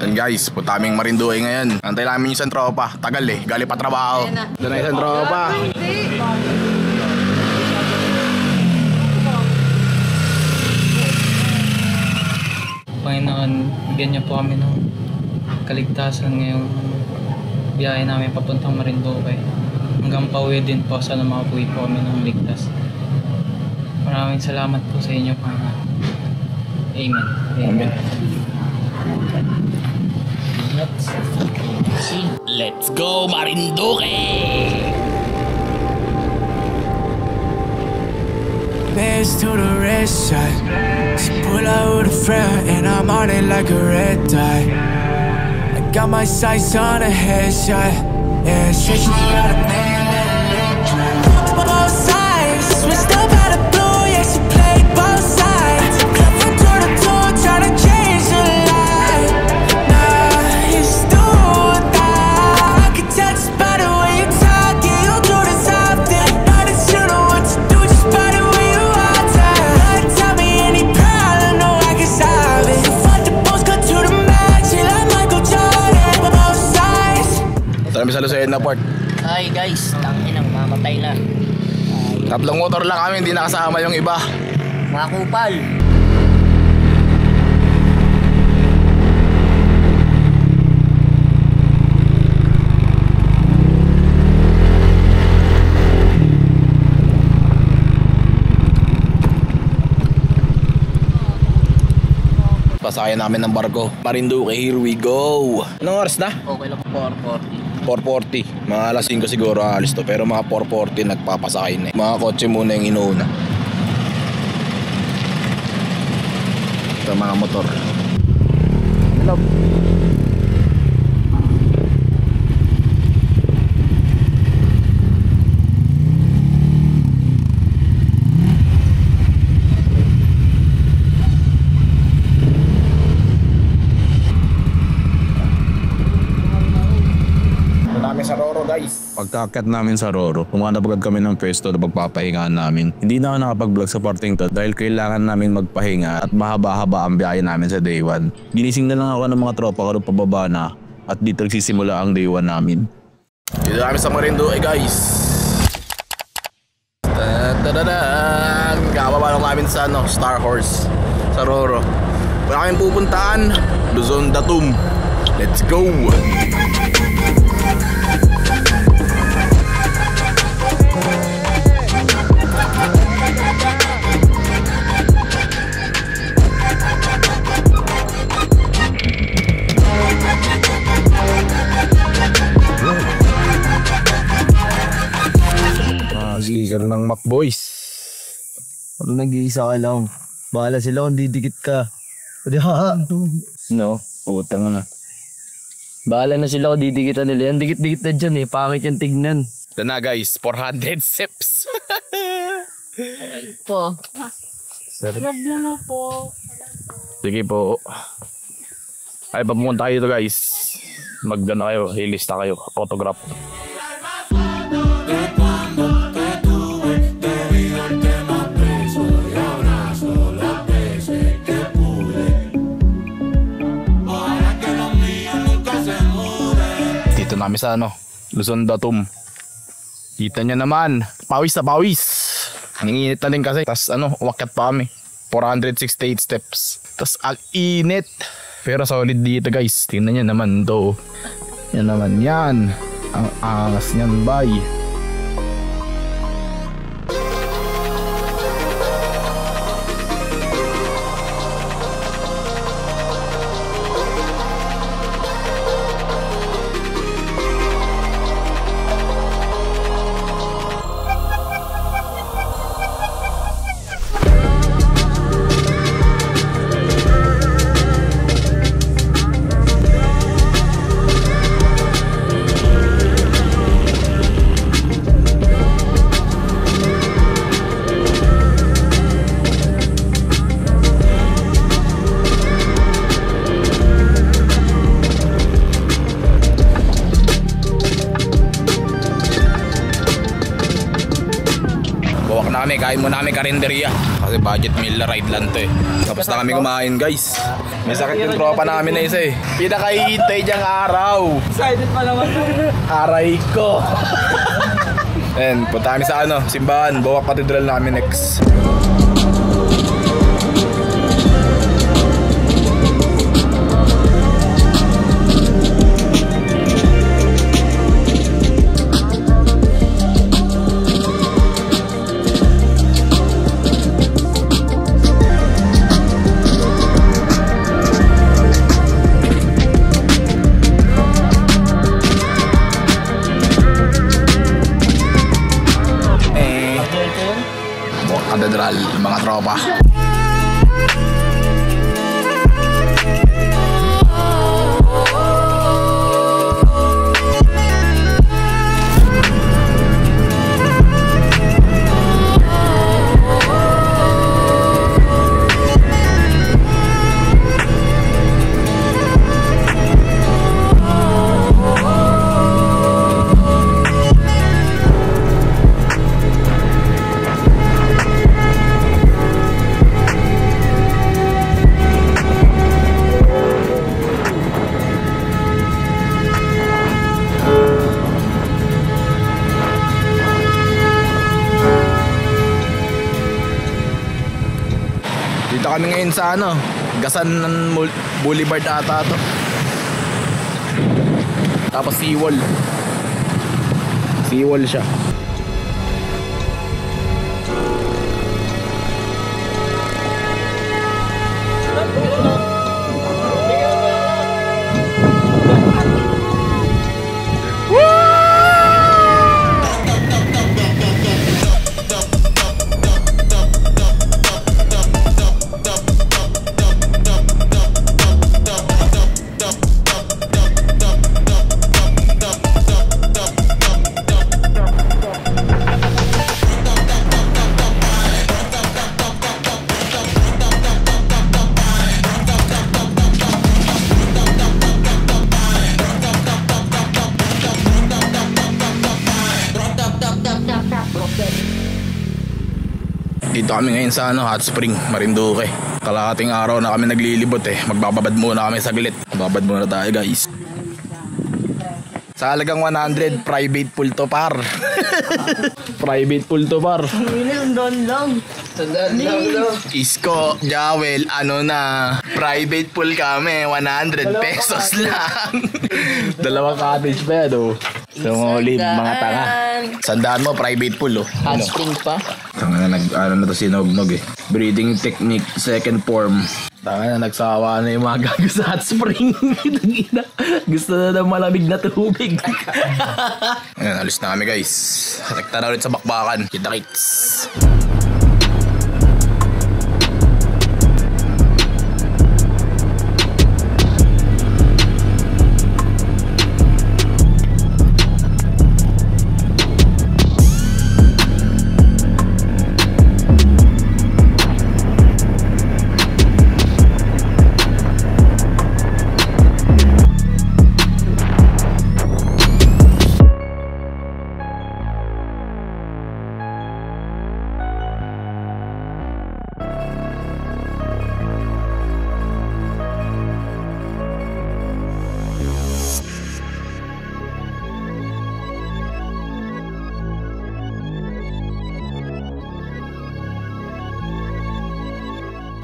Yan guys, punta kaming Marinduque ngayon. Antay namin yung isang tropa. Tagal eh, gali pa trabaho. Doon na isang tropa. Panginoon, bigyan niyo po kami ng kaligtasan ngayong biyahe namin papuntang Marinduque. Hanggang pauwi din po, sana makapuwi po kami ng ligtas. Maraming salamat po sa inyo, Panginoon. Amen. Amen. Let's go Marinduque! Bands to the red side. She pull out with a friend and I'm on it like a red dot. I got my sights on a headshot. Yeah, she got a man that leg drop. Both sides, switched up out of blue. Yeah, she played both sides. From door to door, trying to change her life. Nah, it's doing that. I can tell just by the way you talk. Yeah, you do this often. Not that you know what to do, just by the way you are. Tell me any problem, no, I can solve it. Fuck the post, cut to the match, like Michael Jordan. Both sides. Ito namin sa Lucena Port. Hi guys, tanginang mamatay na. Tatlong motor lang kami, hindi nakasama yung iba. Mga kupal. Pasayan namin ng barko. Marinduque, here we go. Anong oras na? Okay lang, 440. 4:40. Mga alas 5 siguro alis to. Pero mga 4:40 nagpapasakay na. Mga kotse muna yung inuuna. Ito mga motor. Hello. Sa Roro guys. Pagkaakyat namin sa Roro, pumunta agad kami ng pwesto na pagpapahingaan namin. Hindi na ako nakapag-vlog sa parting to dahil kailangan namin magpahinga at mahaba-haba ang biyahe namin sa day 1. Ginising na lang ako ng mga tropa ko nung pababa na at dito nagsisimula ang day 1 namin. Dito kami sa Marinduque guys. Kababa lang namin sa Star Horse sa Roro. Wala kaming pupuntaan, Luzon Datum. Let's go! Sigal ng Macboys. Pag nag-iisa ka lang, bahala sila kung didikit ka. Pwede ha? No, utang na. Bahala na sila kung didikitan nila. Yan, dikit-dikit na dyan eh. Pangit yung tignan. Ito na guys, 400 steps. Po. Problema po. Sige po. Ay, papunta kayo dito guys. Magdana kayo, ilista kayo, autograph. Dito namin sa Luzon Datum. Kita nyo naman, pawis na pawis. Ang init na din kasi. Tapos wakyat pa kami. 468 steps. Tapos ang init. Pero solid dito guys. Tingnan nyo naman to. Yan naman yan. Ang angas nyan bye. kami, kain muna kami karinderya. Kasi budget meal na ride lang to eh. Tapos na kami kumain guys. May sakit yung tropa namin na isa eh. Pinakahihintay diyang araw. Excited pa naman. Aray ko. And punta kami sa simbahan. Bawak Cathedral namin next. Katedral, mga tropa. Dito kami ngayon sa Gasan Boulevard ata to. Tapos seawall. Seawall siya. Dito kami ngayon sa Hot Spring, Marinduque. Kalahating araw na kami naglilibot eh. Magbababad muna kami saglit. Babad muna tayo guys. Sa halagang 100, private pool to par. Private pool to par. Doon lang. Isko, Jawel, private pool kami, 100 pesos lang. Dalawang cottage bed Sumulib, mga tanga. Sandaan mo, private pool Hot spring pa. Tanga na na to sinognog eh. Breathing technique, second form. Tanga na nagsawa na yung mga gago sa hot spring. Gusto na ng malamig na tubig. Ayan, alis na kami guys. Sakta na ulit sa bakbakan. Kita-kits.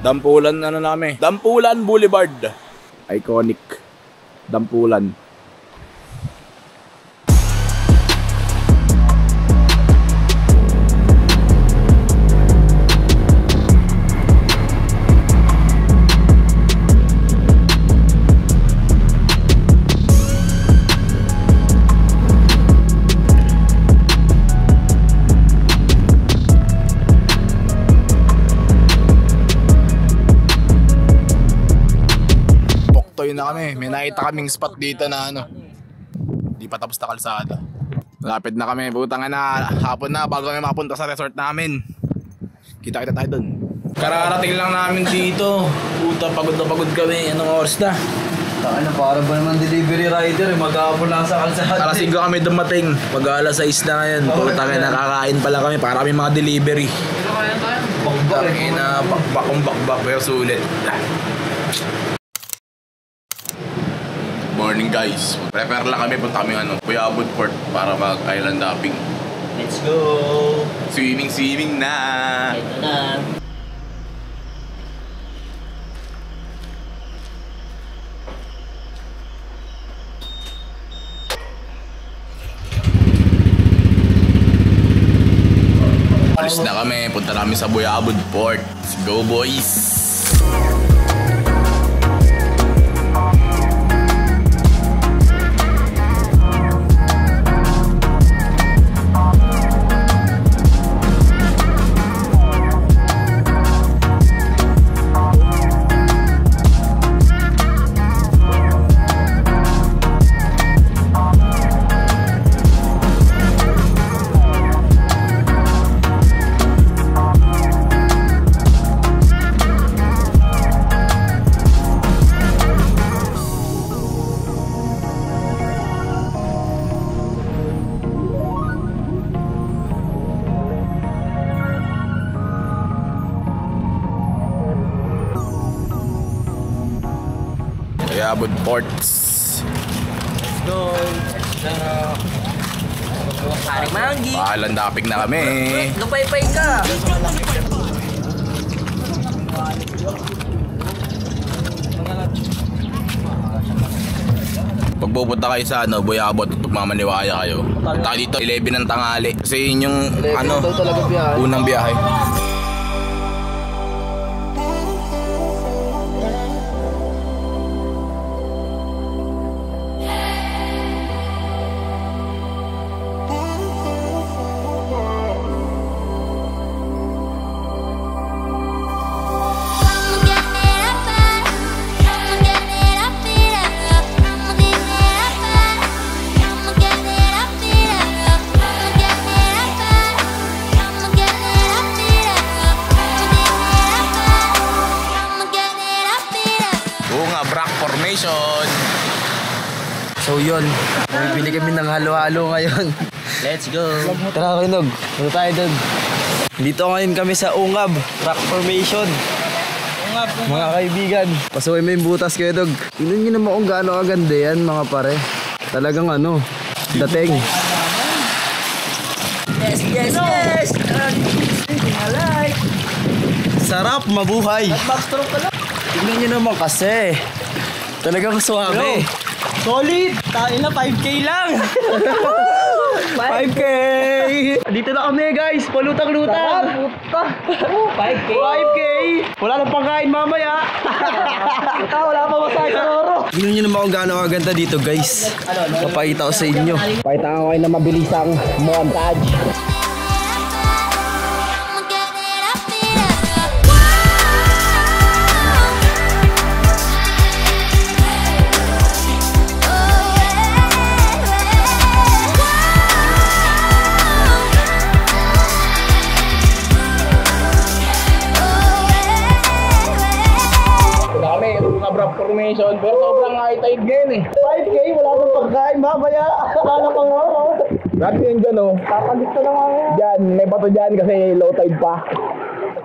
Dampulan namin. Dampulan Boulevard. Iconic. Dampulan. Na kami, may nakita kaming spot dito na hindi pa tapos na kalsada. Lapit na kami, butang na hapon na bago kami makapunta sa resort namin. Kita tayo dun. Kararating lang namin dito. Puta, pagod na pagod kami. Anong oras na? Ano, para ba naman delivery rider, mag-aapon lang sa kalsada. Alas 5 kami dumating. Mag-alas 6 na ngayon. Puta kayo, nakakain pala kami para kami mga delivery. Bakbak na bakbak pero sulit. Morning guys. Prepare lang kami, punta kami Puyabod Port para mag-island hopping. Let's go! Swimming na! Ito na. Alis na kami, punta namin sa Puyabod Port. Let's go boys! Puyabod Ports. Let's go! Haring Manggi! Island hopping na kami. Lupay-pay ka! Pag pupunta kayo sa Puyabod at magmamaniwaya kayo, tayo dito 11 ng tanghali. Kasi yun yung unang biyahe. Formation. So yun, bibili kami ng halo-halo ngayon. Let's go! Tara kayo, Dog. Ano tayo, Dog? Dito ngayon kami sa Ungab, Rock Formation. Mga kaibigan, pasukin mo yung butas kayo, Dog. Tingnan nyo naman kung gaano kaganda yan, mga pare. Talagang dating. Yes, yes, yes! Sarap, mabuhay. Backstroke ka lang! Tingnan nyo naman kasi. Talagang suwabe. Solid! Tain na 5K lang! 5K! Dito na kami, guys. Palutang-lutang. 5K! 5K! Wala nang pangkain mamaya. Wala pa masaya sa loro. Tingnan nyo naman kung gaano kaganda dito, guys. Papakita ko sa inyo. Pakita ko kayo na mabilisang montage. Rock Formation, pero sobrang high tide ngayon eh. 5K, wala nang pagkain mamaya. Wala nang pangoro. Dati yun dyan Kapalit ka lang mamaya. Dyan, may bato dyan kasi low tide pa.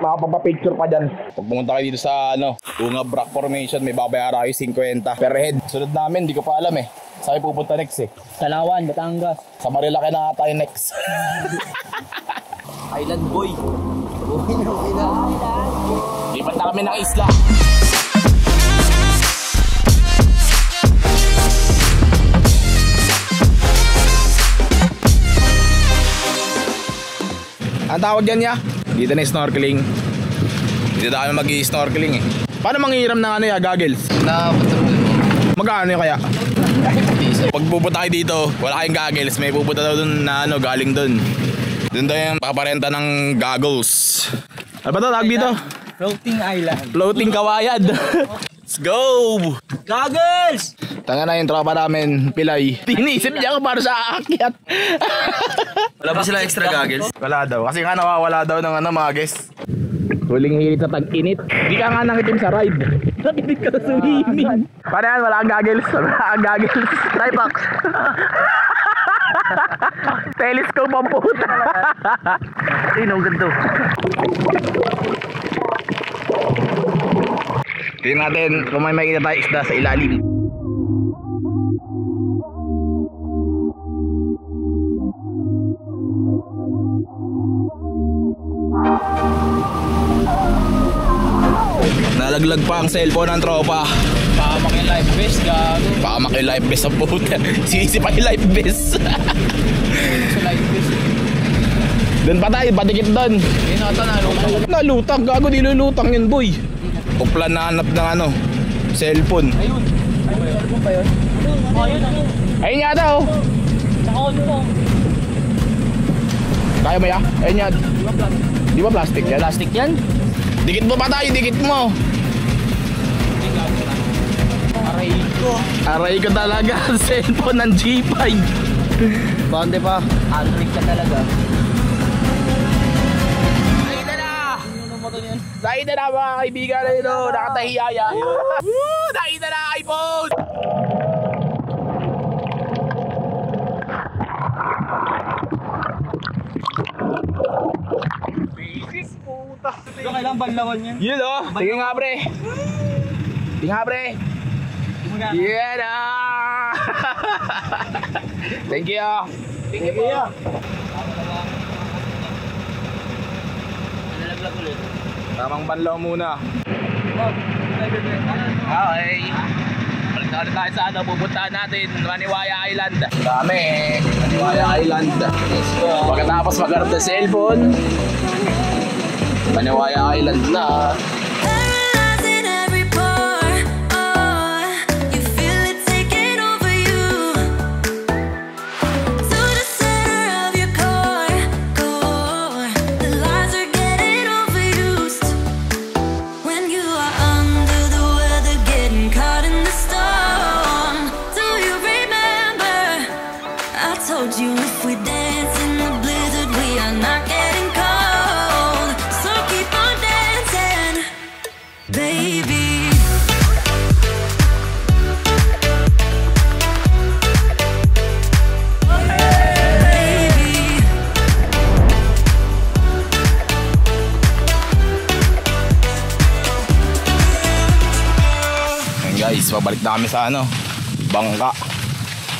Makapapapicture pa dyan. Pag pumunta kayo dito sa Ungab Rock Formation, may babayaran kayo 50 per head. Sunod namin, di ko pa alam eh. Saan pupunta next eh? Talawan, Batangas. Sa Marilaki na nga tayo next. Island boy. Lipat na kami ng isla. Ang tawag dyan niya? Dito na yung snorkeling. Dito na kami mag-i-snorkeling eh. Paano manghiram ng goggles? Magkano kaya? Pag pupunta kayo dito, wala kayong goggles, may pupunta daw dun na galing dun. Dun daw yung paparenta ng goggles. Ano ba ito? Tawag dito? Floating Island. Floating kawayan. Let's go! Goggles! Tanga na yung tropa namin, Pilay. Tinisip niya ako para sa aakyat. Wala ba sila extra goggles? Wala daw. Kasi nga nawawala daw ng mga guests. Huling hilit sa tag-init. Di ka nga nangitim sa ride. Nakitig ka sa swimming. Paano yan? Wala kang goggles. Wala kang goggles. Tripax. Telescope ang puta. Ayun, ang ganda. Tingnan natin kung may makikita tayo isda sa ilalim. Nalaglag pa ang cellphone ng tropa. Pahamak yung life vest, gago. Pahamak yung life vest sa puta. Sinisi pa yung life vest. Sa life vest. Doon pa tayo, patikit doon. Ayun ata nalutang. Nalutang, gago, di lulutang yun boy. Uplan na hanap ng ano, cellphone. Ayun. Ayun, cellphone ba yun? Ayun yata oh. Saka on po. Kaya mo ya? Ayun yan. Di ba plastic yan? Plastic yan? Dikit mo pa tayo, dikit mo. Aray ko. Aray ko talaga, cellphone ng G5. Bante pa. Android ka talaga. Nakita na mga kaibigan na ito, nakatahiyaya. Woo! Nakita na iPhone! Basis puta. Kailangan banlawan yan. Yun o, tingin nga pre. Tingin nga pre. Yan na. Thank you. Thank you. Nalaglag ulit. Tamang banlaw muna. Okay. Balik na ulit tayo sa ano, pupuntahan natin Maniwaya Island. Dami, Maniwaya Island. Pagkatapos mag-arap ng cellphone, Maniwaya Island na. Guys, pabalik na kami sa ano, bangka.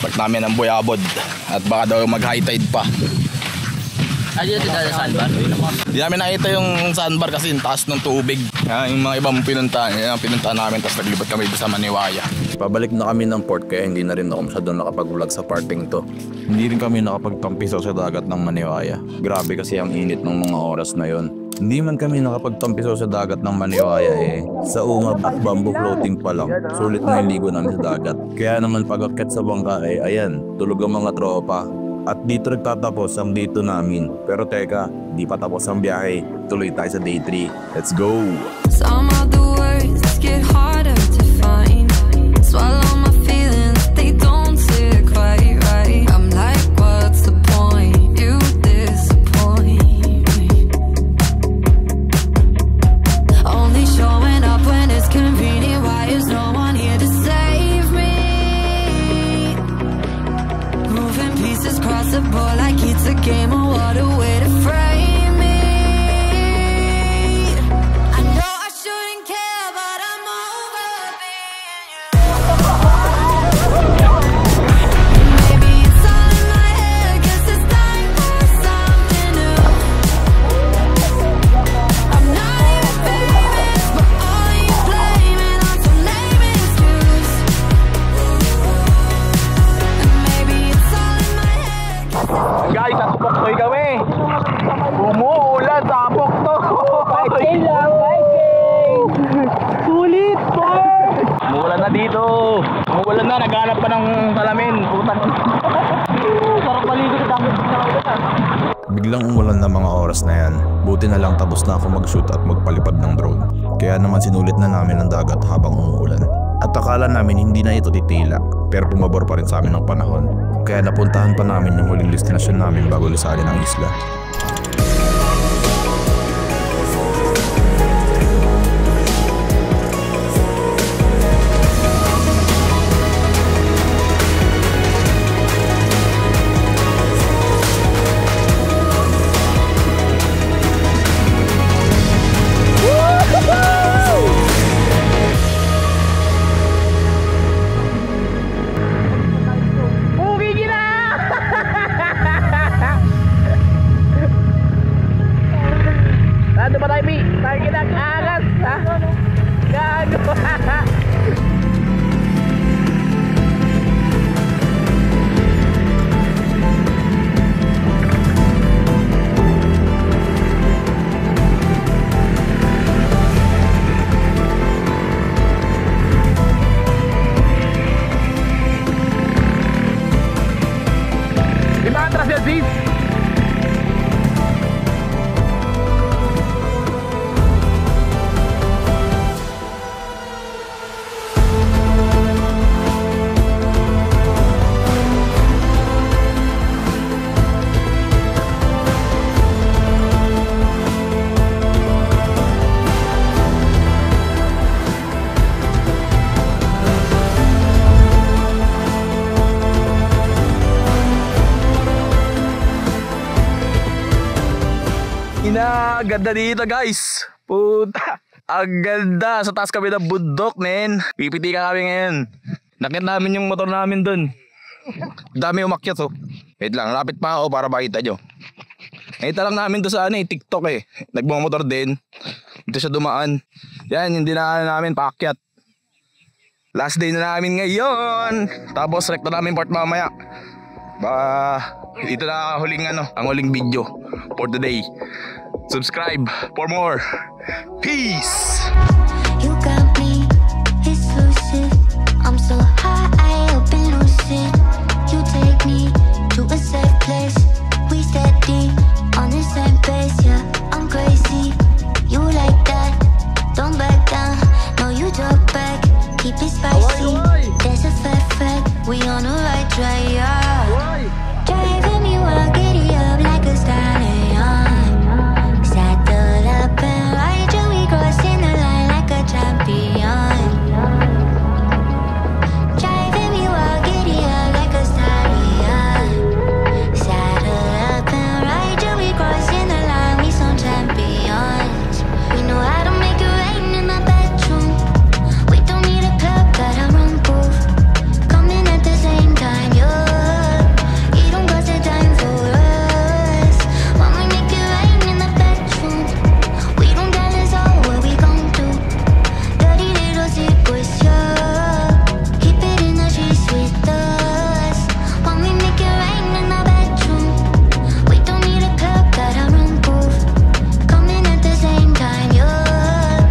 Balik namin ng Buyabod. At baka daw mag-high tide pa. Ay, dito tayo sa sandbar. Hindi namin nakita yung sandbar kasi yung taas ng tubig. Yung mga ibang pinuntahan, yung pinuntahan namin, tapos naglipat kami sa Maniwaya. Pabalik na kami ng port kaya hindi na rin ako masyadong nakapag-vlog sa parting to. Hindi rin kami nakapagtampisaw sa dagat ng Maniwaya. Grabe kasi ang init ng mga oras na yon. Hindi man kami nakapagtampisaw sa dagat ng Maniwaya sa ungab at bamboo floating pa lang. Sulit na yung ligo namin sa dagat. Kaya naman pag-akit sa bangka ayan, tulog ang mga tropa. At dito nagtatapos ang day 2 namin. Pero teka, di pa tapos ang biyahe. Tuloy tayo sa day 3. Let's go! Some of the words get harder to find. Swallow my feelings, they don't sit quite right. I'm like, what's the point? You disappoint me. Only showing up when it's convenient. Why is no one here to save me? Moving pieces across the board like it's a game. Or what a way to frame me. I know I shouldn't care, but I'm over being you. Maybe it's all in my head, guess it's time for something new. I'm not even famous, but all you blaming on some lame excuse. And maybe it's all in my head. Guys, sa Poktoy kami. Umuulan sa Poktoy. Sulit po. Umuulan na dito. Umuulan na, naghanap pa ng salamin. Putan. Sarap maligo sa dami. Biglang umulan na mga oras na yan. Buti na lang tapos na ako mag-shoot at magpalipad ng drone. Kaya naman sinulit na namin ang dagat habang umuulan. At akala namin hindi na ito titila. Pero pumabor pa rin sa amin ng panahon. Kaya napuntahan pa namin yung huling destinasyon namin bago lisalin ang isla. Ganda dito guys. Puta. Ang ganda. Sa taas kami ng bundok, men. Pipiti ka kami ngayon. Nakit namin yung motor namin dun. Dami umakyat oh. Wait lang, lapit pa ako para makita nyo. Nakita lang namin to sa TikTok eh. Nagmumotor din. Dito siya dumaan. Yan, yung dinaan namin paakyat. Last day na namin ngayon. Tapos select na namin part mamaya. Ito na huling ang huling video for today. Subscribe for more. Peace! You got me exclusive. I'm so high, open lucid. You take me to a safe place. We steady on the same pace, yeah. I'm crazy. You like that? Don't back down. No, you drop back. Keep it spicy. There's a fact. We on the right track, yeah. Driving me wild, giddy up like a stallion. Saddle up and ride you. We crossing the line like a champion. Driving me wild, giddy up like a stallion. Saddle up and ride you. We crossing the line. We some champions. We know how to make it rain in the bedroom. We don't need a club, got our own booth. Coming at the same time, yeah. You don't got the time for us. When we make it rain in the bedroom, we don't tell us all what we gon' do. Dirty little secrets, yeah. Keep it in the sheets with us. When we make it rain in the bedroom, we don't need a club, got our own booth. Coming at the same time, yeah.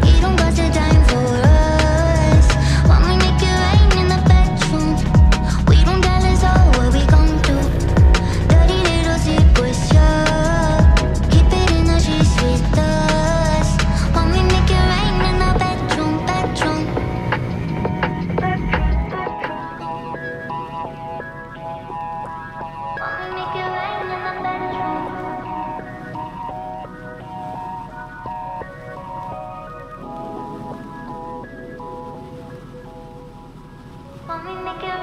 You don't got the time for us. When we make it rain in the bedroom, we don't tell us all what we gon' do. Dirty little secrets, yeah. Keep it in the sheets with us. When we make it rain in the bedroom. When we make it rain in the bedroom. When we make it